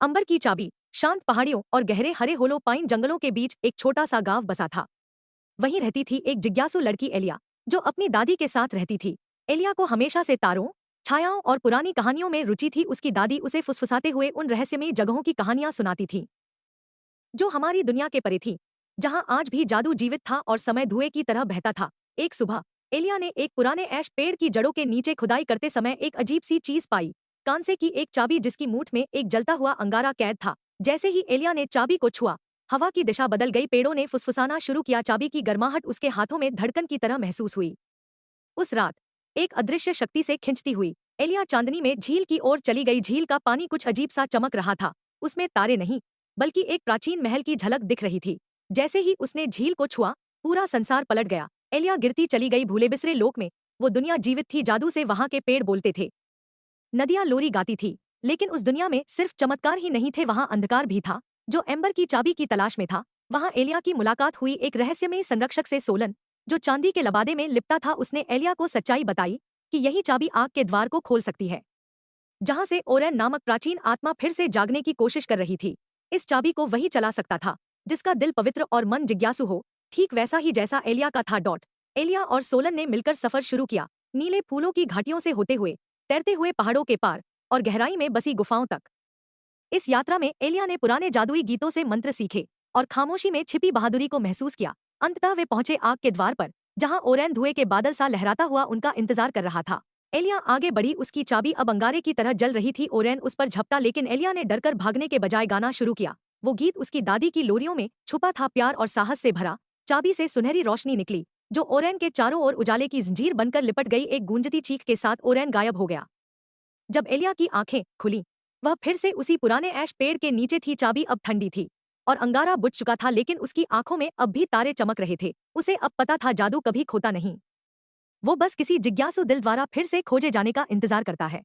अंबर की चाबी। शांत पहाड़ियों और गहरे हरे होलो पाइन जंगलों के बीच एक छोटा सा गांव बसा था। वहीं रहती थी एक जिज्ञासु लड़की एलिया, जो अपनी दादी के साथ रहती थी। एलिया को हमेशा से तारों, छायाओं और पुरानी कहानियों में रुचि थी। उसकी दादी उसे फुसफुसाते हुए उन रहस्यमयी जगहों की कहानियां सुनाती थी जो हमारी दुनिया के परे थी, जहां आज भी जादू जीवित था और समय धुएं की तरह बहता था। एक सुबह एलिया ने एक पुराने ऐश पेड़ की जड़ों के नीचे खुदाई करते समय एक अजीब सी चीज पाई। कांसे की एक चाबी जिसकी मूठ में एक जलता हुआ अंगारा कैद था। जैसे ही एलिया ने चाबी को छुआ, हवा की दिशा बदल गई। पेड़ों ने फुसफुसाना शुरू किया। चाबी की गर्माहट उसके हाथों में धड़कन की तरह महसूस हुई। उस रात एक अदृश्य शक्ति से खिंचती हुई एलिया चांदनी में झील की ओर चली गई। झील का पानी कुछ अजीब सा चमक रहा था। उसमें तारे नहीं, बल्कि एक प्राचीन महल की झलक दिख रही थी। जैसे ही उसने झील को छुआ, पूरा संसार पलट गया। एलिया गिरती चली गई भूले बिसरे लोक में। वो दुनिया जीवित थी जादू से। वहां के पेड़ बोलते थे, नदियां लोरी गाती थी, लेकिन उस दुनिया में सिर्फ चमत्कार ही नहीं थे, वहां अंधकार भी था। जो एम्बर की चाबी की तलाश में था, वहां एलिया की मुलाकात हुई एक रहस्यमय संरक्षक से, सोलन, जो चांदी के लबादे में लिपटा था। उसने एलिया को सच्चाई बताई कि यही चाबी आग के द्वार को खोल सकती है, जहां से ओरेन नामक प्राचीन आत्मा फिर से जागने की कोशिश कर रही थी। इस चाबी को वही चला सकता था जिसका दिल पवित्र और मन जिज्ञासु हो, ठीक वैसा ही जैसा एलिया का था। एलिया और सोलन ने मिलकर सफर शुरू किया, नीले फूलों की घाटियों से होते हुए, तैरते हुए पहाड़ों के पार और गहराई में बसी गुफाओं तक। इस यात्रा में एलिया ने पुराने जादुई गीतों से मंत्र सीखे और खामोशी में छिपी बहादुरी को महसूस किया। अंततः वे पहुंचे आग के द्वार पर, जहां ओरेन धुएं के बादल सा लहराता हुआ उनका इंतजार कर रहा था। एलिया आगे बढ़ी, उसकी चाबी अब अंगारे की तरह जल रही थी। ओरेन उस पर झपटा, लेकिन एलिया ने डरकर भागने के बजाय गाना शुरू किया। वो गीत उसकी दादी की लोरियों में छुपा था, प्यार और साहस से भरा। चाबी से सुनहरी रोशनी निकली, जो ओरेन के चारों ओर उजाले की जंजीर बनकर लिपट गई। एक गूंजती चीख के साथ ओरेन गायब हो गया। जब एलिया की आंखें खुली, वह फिर से उसी पुराने ऐश पेड़ के नीचे थी। चाबी अब ठंडी थी और अंगारा बुझ चुका था, लेकिन उसकी आंखों में अब भी तारे चमक रहे थे। उसे अब पता था, जादू कभी खोता नहीं, वो बस किसी जिज्ञासु दिल द्वारा फिर से खोजे जाने का इंतजार करता है।